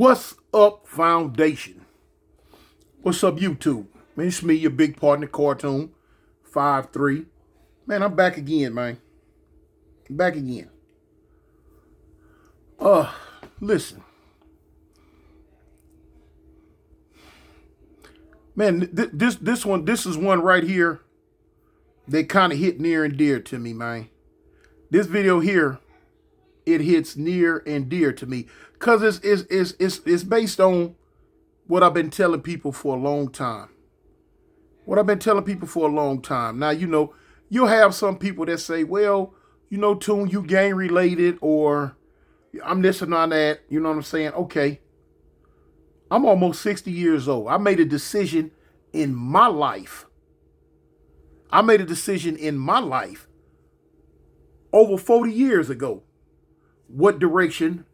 What's up, Foundation? What's up, YouTube? Man, it's me, your big partner, Cartoon 5-3. Man, I'm back again, man. Back again. Listen. Man, this is one right here that kind of hit near and dear to me, man. This video here, it hits near and dear to me because it's based on what I've been telling people for a long time. Now, you'll have some people that say, well, Toon, you gang related, or I'm this and not that. You know what I'm saying? Okay. I'm almost 60 years old. I made a decision in my life. Over 40 years ago what direction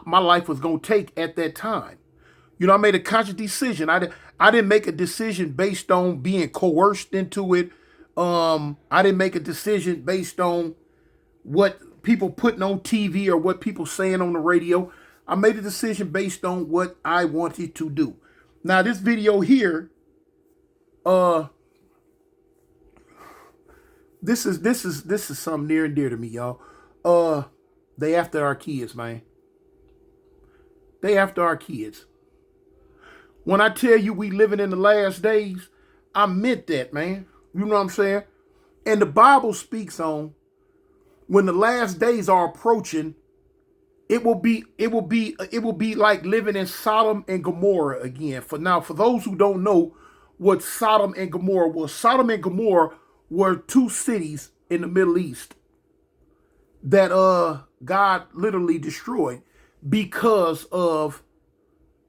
my life was going to take at that time. I made a conscious decision. I didn't make a decision based on being coerced into it. I didn't make a decision based on what people putting on TV or what people saying on the radio. I made a decision based on what I wanted to do. Now, this video here, this is something near and dear to me, y'all. They after our kids, man. They after our kids. When I tell you we living in the last days, I meant that, man. You know what I'm saying? And the Bible speaks on when the last days are approaching, it will be like living in Sodom and Gomorrah again. For those who don't know what Sodom and Gomorrah was, Sodom and Gomorrah were two cities in the Middle East that God literally destroyed because of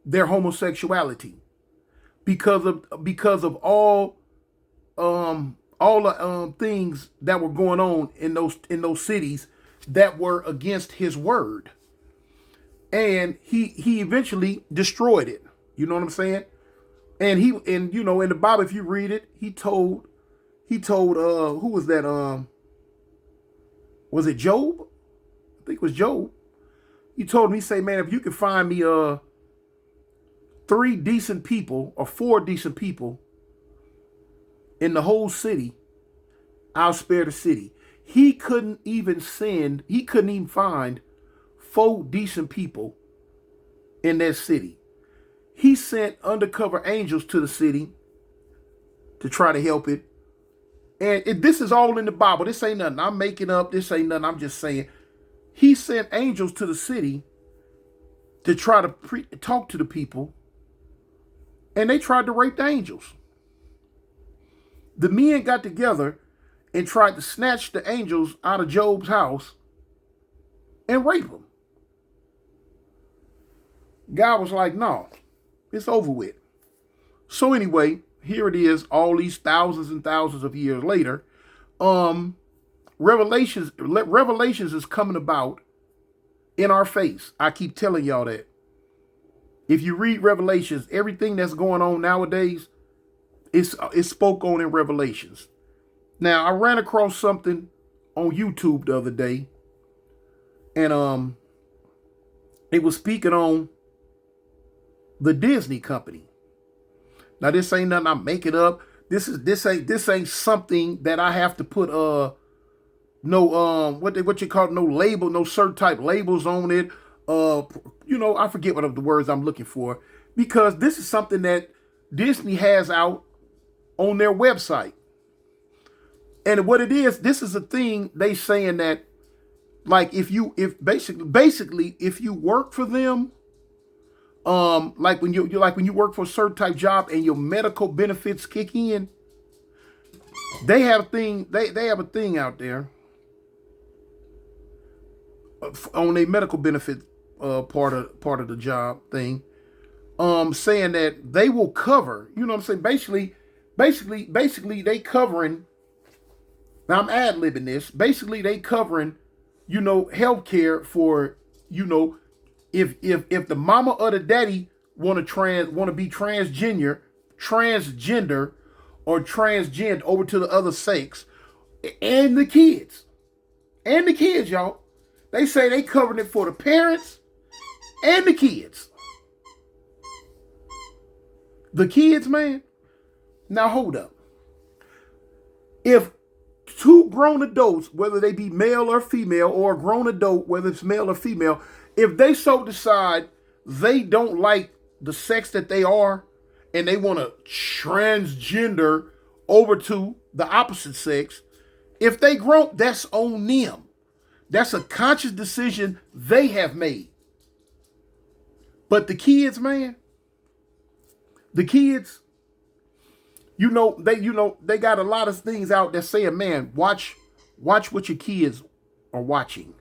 their homosexuality, because of all the things that were going on in those cities that were against his word. And he eventually destroyed it. You know what I'm saying? And in the Bible, if you read it, he told who was that? Was it Job? I think it was Job. He told me, he say, man, if you can find me 3 decent people or 4 decent people in the whole city, I'll spare the city. He couldn't even find 4 decent people in that city. He sent undercover angels to the city to try to help it. And this is all in the Bible. This ain't nothing I'm making up. This ain't nothing I'm just saying. He sent angels to the city to try to talk to the people. And they tried to rape the angels. The men got together and tried to snatch the angels out of Job's house and rape them. God was like, no, it's over with. So anyway, here it is, all these thousands and thousands of years later. Revelations is coming about in our face. I keep telling y'all that. If you read Revelations, everything that's going on nowadays, it's spoke on in Revelations. Now, I ran across something on YouTube the other day, and it was speaking on the Disney company. Now, this ain't nothing I'm making up. This ain't something that I have to put what you call it, no label, no certain type labels on it. I forget what of the words I'm looking for, because this is something that Disney has out on their website. And what it is, this is a thing they saying that, like, if basically if you work for them, like when you work for a certain type job and your medical benefits kick in, they have a thing. They have a thing out there on a medical benefit part of the job thing, saying that they will cover. You know what I'm saying? Basically, they covering. Now I'm ad-libbing this. Basically, they covering, healthcare for, if the mama or the daddy want to be transgender or transgender over to the other sex, and the kids, y'all. They say they covering it for the parents and the kids. The kids, man. Now hold up. If two grown adults, whether they be male or female, or a grown adult, whether it's male or female, if they so decide they don't like the sex that they are and they want to transgender over to the opposite sex, if they grown, that's on them. That's a conscious decision they have made. But the kids, man, the kids, they got a lot of things out there saying, man, watch what your kids are watching.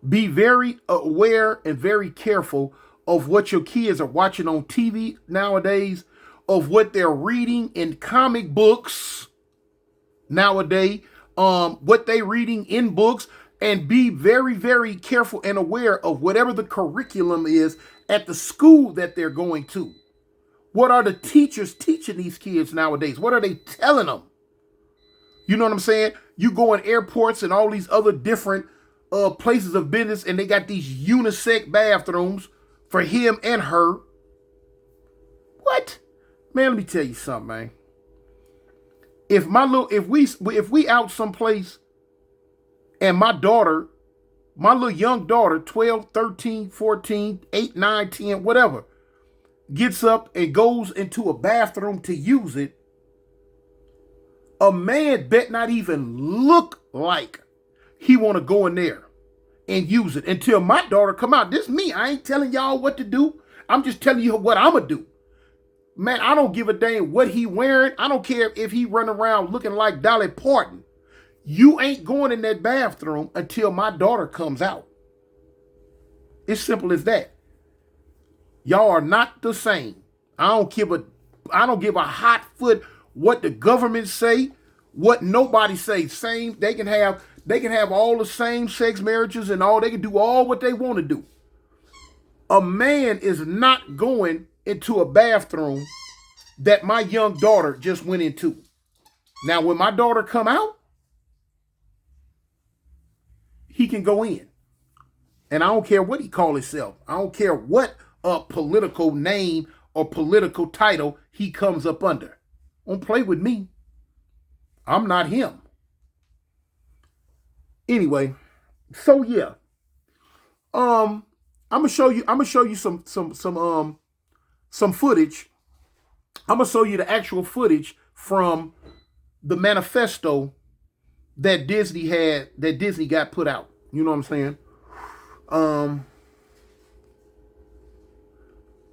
Be very aware and very careful of what your kids are watching on TV nowadays, of what they're reading in comic books nowadays, what they're reading in books, and be very, very careful and aware of whatever the curriculum is at the school that they're going to. What are the teachers teaching these kids nowadays? What are they telling them? You know what I'm saying? You go in airports and all these other different places of business, and they got these unisex bathrooms for him and her. What? Man, let me tell you something, man. If we out someplace and my little young daughter, 12, 13, 14, 8, 9, 10, whatever, gets up and goes into a bathroom to use it, a man bet not even look like he want to go in there and use it until my daughter come out. This is me. I ain't telling y'all what to do. I'm just telling you what I'm going to do. Man, I don't give a damn what he wearing. I don't care if he running around looking like Dolly Parton. You ain't going in that bathroom until my daughter comes out. It's simple as that. Y'all are not the same. I don't give a hot foot what the government say, what nobody say. Same, they can have all the same sex marriages and all, they can do all what they want to do. A man is not going into a bathroom that my young daughter just went into. Now, when my daughter come out, he can go in. And I don't care what he call himself. I don't care what political name or political title he comes up under. Don't play with me. I'm not him. Anyway, so yeah. I'm gonna show you some footage. I'm gonna show you the actual footage from the manifesto that Disney got put out. You know what I'm saying?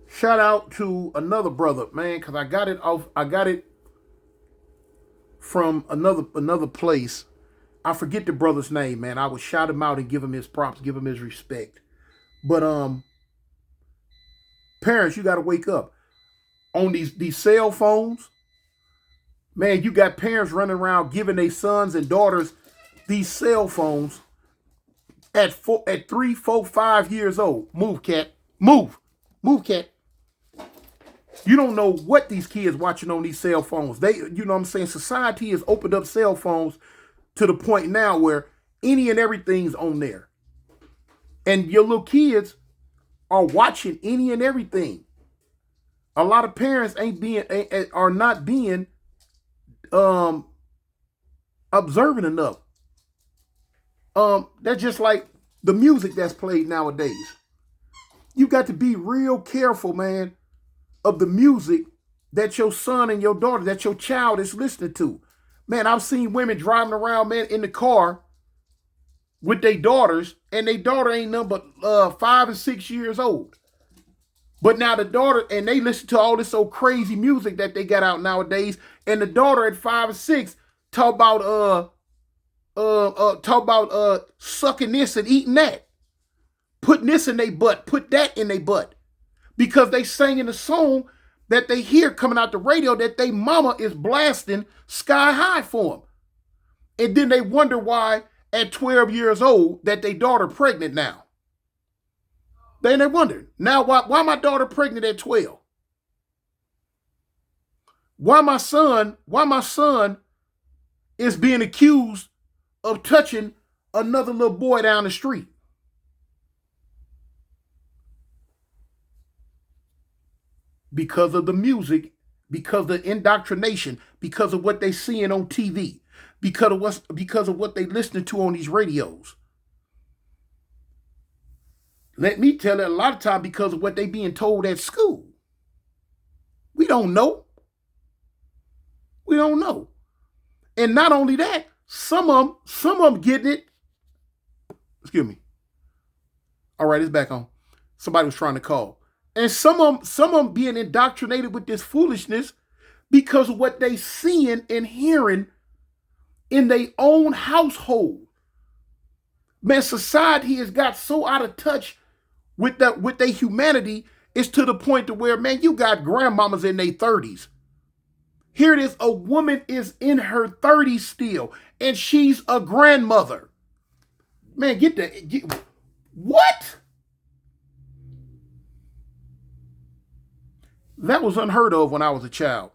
Shout out to another brother, man, because I got it from another place. I forget the brother's name, man. I would shout him out and give him his props, give him his respect. But parents, you gotta wake up. On these cell phones, man, you got parents running around giving their sons and daughters these cell phones at 3, 4, 5 years old. Move, cat. Move, cat. You don't know what these kids watching on these cell phones. You know what I'm saying? Society has opened up cell phones to the point now where any and everything's on there. And your little kids are watching any and everything. A lot of parents are not being observant enough. That's just like the music that's played nowadays. You got to be real careful, man, of the music that your son and your daughter, that your child is listening to. Man, I've seen women driving around, man, in the car with their daughters, and their daughter ain't nothing but 5 and 6 years old. But now the daughter, and they listen to all this old crazy music that they got out nowadays, and the daughter at 5 or 6 talk about sucking this and eating that, putting this in their butt, put that in their butt, because they singing a song that they hear coming out the radio that they mama is blasting sky high for them, and then they wonder why at 12 years old that their daughter pregnant now. Then they wonder, now why my daughter pregnant at 12? Why my son is being accused of touching another little boy down the street? because of the music, because of the indoctrination, because of what they seeing on TV, because of what they listening to on these radios. Let me tell it, a lot of time because of what they being told at school. We don't know. We don't know. And not only that, some of them getting it. Excuse me. All right, it's back on. Somebody was trying to call. And some of them being indoctrinated with this foolishness because of what they seeing and hearing in their own household. Man, society has got so out of touch with their humanity, it's to the point to where, man, you got grandmamas in their 30s. Here it is, a woman is in her 30s still, and she's a grandmother. Man, what? That was unheard of when I was a child.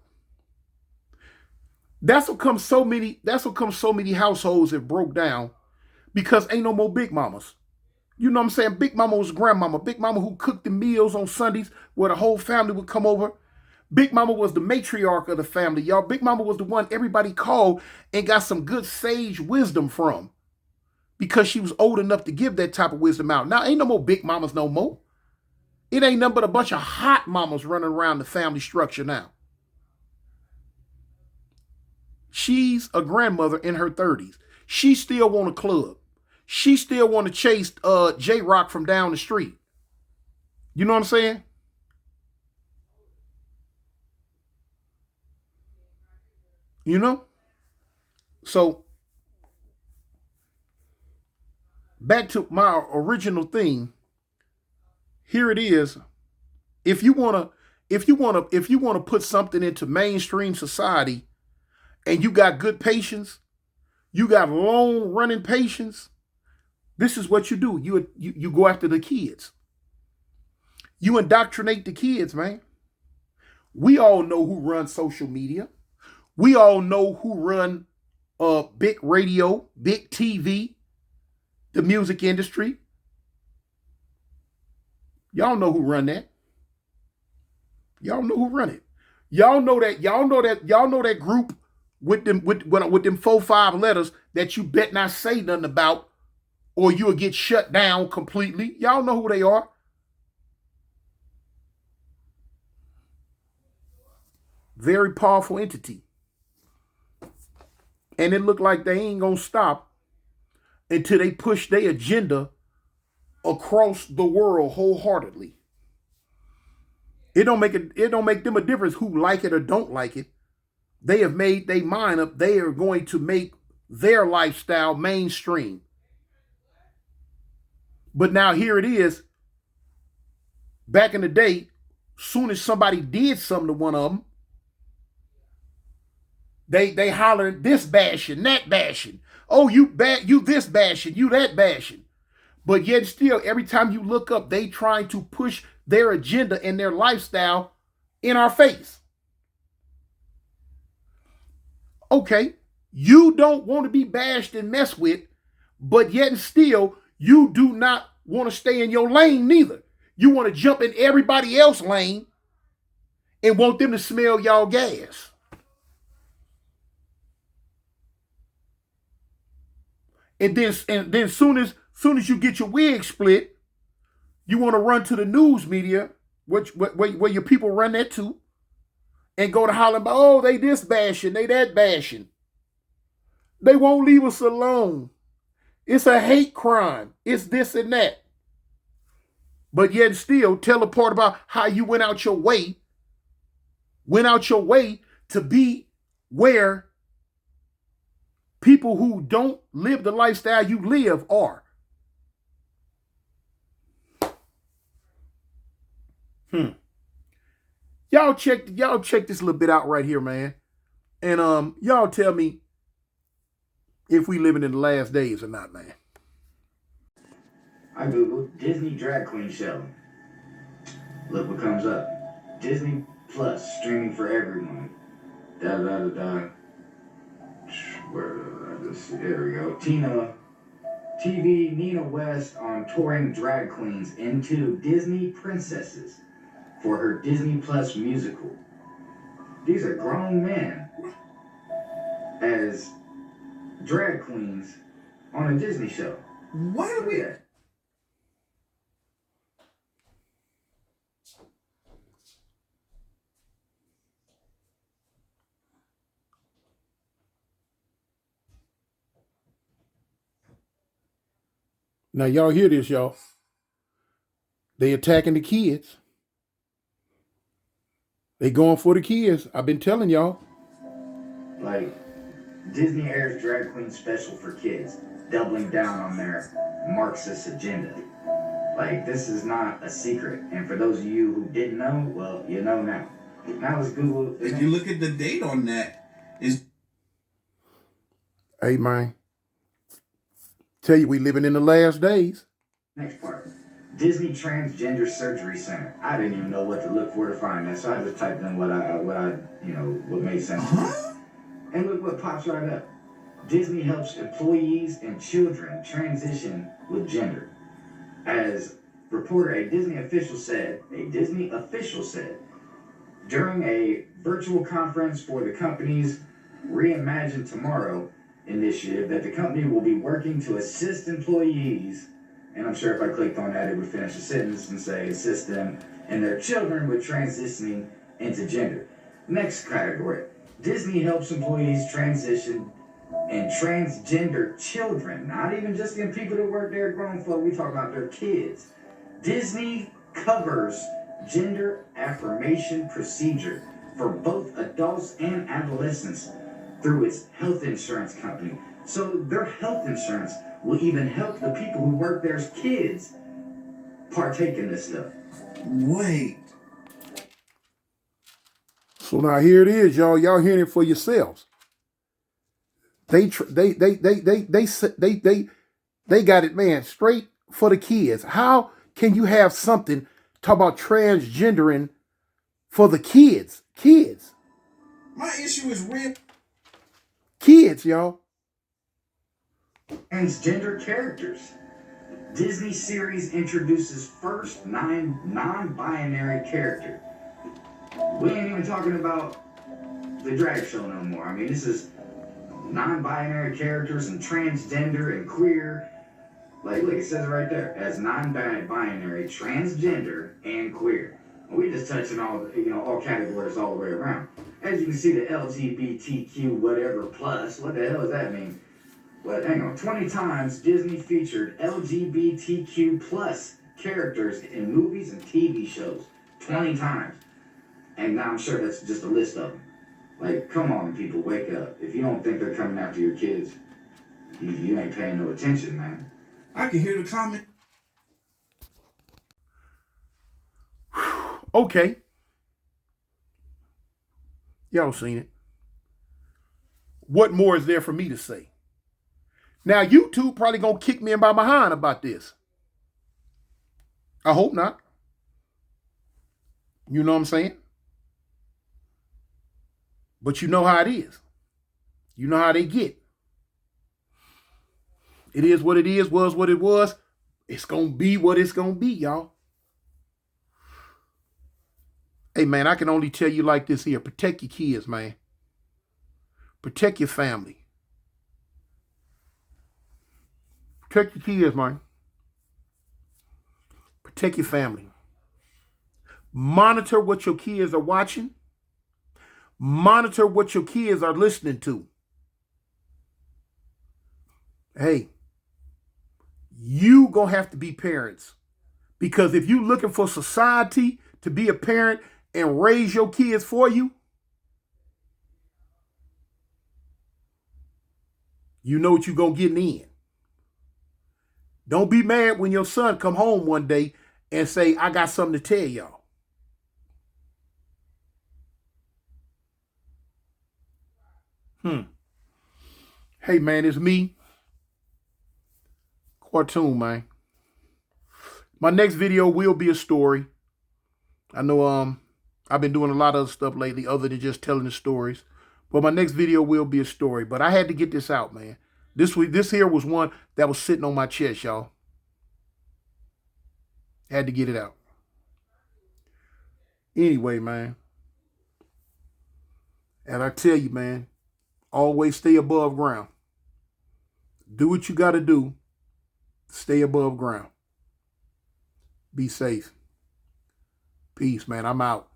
That's what comes so many households have broke down because ain't no more big mamas. You know what I'm saying? Big mama was grandmama. Big mama who cooked the meals on Sundays where the whole family would come over. Big mama was the matriarch of the family, y'all. Big mama was the one everybody called and got some good sage wisdom from because she was old enough to give that type of wisdom out. Now, ain't no more big mamas no more. It ain't nothing but a bunch of hot mamas running around the family structure now. She's a grandmother in her 30s. She still want a club. She still want to chase J-Rock from down the street. You know what I'm saying? You know? So, back to my original thing. Here it is. If you wanna put something into mainstream society and you got good patience, you got long running patience, this is what you do. You go after the kids. You indoctrinate the kids, man. We all know who runs social media. We all know who run big radio, big TV, the music industry. Y'all know who run that. Y'all know who run it. Y'all know that group with them 4-5 letters that you bet not say nothing about, or you'll get shut down completely. Y'all know who they are. Very powerful entity. And it looked like they ain't gonna stop until they push their agenda across the world wholeheartedly. It don't make them a difference who like it or don't like it. They have made their mind up. They are going to make their lifestyle mainstream. But now here it is. Back in the day, soon as somebody did something to one of them, they hollering this bashing, that bashing. Oh, you this bashing, you that bashing. But yet still, every time you look up, they trying to push their agenda and their lifestyle in our face. Okay, you don't want to be bashed and messed with, but yet still, you do not want to stay in your lane neither. You want to jump in everybody else's lane and want them to smell y'all gas. And then soon as you get your wig split, you want to run to the news media, where your people run that to, and go to hollering about, oh, they this bashing, they that bashing. They won't leave us alone. It's a hate crime. It's this and that. But yet still tell a part about how you went out your way to be where people who don't live the lifestyle you live are. Y'all check this little bit out right here, man. And y'all tell me if we living in the last days or not, man. I googled Disney drag queen show. Look what comes up. Disney Plus streaming for everyone. Da da da da. Where did I just see? There we go. Nina West on touring drag queens into Disney princesses. for her Disney Plus musical. These are grown men as drag queens on a Disney show. Why do we? Now y'all hear this, y'all. They attacking the kids. They going for the kids. I've been telling y'all. Like, Disney airs drag queen special for kids, doubling down on their Marxist agenda. Like, this is not a secret. And for those of you who didn't know, well, you know now. Now let's Google. If you look at the date on that, is Hey, man. Tell you, we living in the last days. Next part. Disney Transgender Surgery Center. I didn't even know what to look for to find that, so I just typed in what made sense to me. And look what pops right up. Disney helps employees and children transition with gender. As reporter, a Disney official said, during a virtual conference for the company's Reimagine Tomorrow initiative, that the company will be working to assist employees, and I'm sure if I clicked on that, it would finish the sentence and say assist them and their children with transitioning into gender. Next category. Disney helps employees transition and transgender children, not even just the people that work there, grown folk, we talk about their kids. Disney covers gender affirmation procedure for both adults and adolescents through its health insurance company. So their health insurance will even help the people who work there as kids partake in this stuff. wait. So now here it is, y'all. Y'all hearing it for yourselves. They got it, man, straight for the kids. How can you have something talk about transgendering for the kids? Kids. My issue is real. Kids, y'all. Transgender characters. Disney series introduces first non-binary character. We ain't even talking about the drag show no more. I mean, this is non-binary characters and transgender and queer. Like, look, it says right there, as non-binary, transgender, and queer. We just touching all categories all the way around. As you can see, the LGBTQ whatever plus, what the hell does that mean? But hang on, 20 times Disney featured LGBTQ plus characters in movies and TV shows. 20 times. And now I'm sure that's just a list of them. Like, come on, people, wake up. If you don't think they're coming after your kids, you ain't paying no attention, man. I can hear the comment. Okay. Y'all seen it. What more is there for me to say? Now, YouTube probably going to kick me in by behind about this. I hope not. You know what I'm saying? But you know how it is. You know how they get. It is what it is, was what it was. It's going to be what it's going to be, y'all. Hey, man, I can only tell you like this here. Protect your kids, man. Protect your family. Protect your kids, man. Protect your family. Monitor what your kids are watching. Monitor what your kids are listening to. Hey, you gonna have to be parents. Because if you looking for society to be a parent and raise your kids for you, you know what you're gonna get in. Don't be mad when your son come home one day and say, I got something to tell y'all. Hey, man, it's me. Cartoon, man. My next video will be a story. I know I've been doing a lot of stuff lately other than just telling the stories. But my next video will be a story. But I had to get this out, man. This here was one that was sitting on my chest, y'all. Had to get it out. Anyway, man, and I tell you, man, always stay above ground. Do what you got to do. Stay above ground. Be safe. Peace, man. I'm out.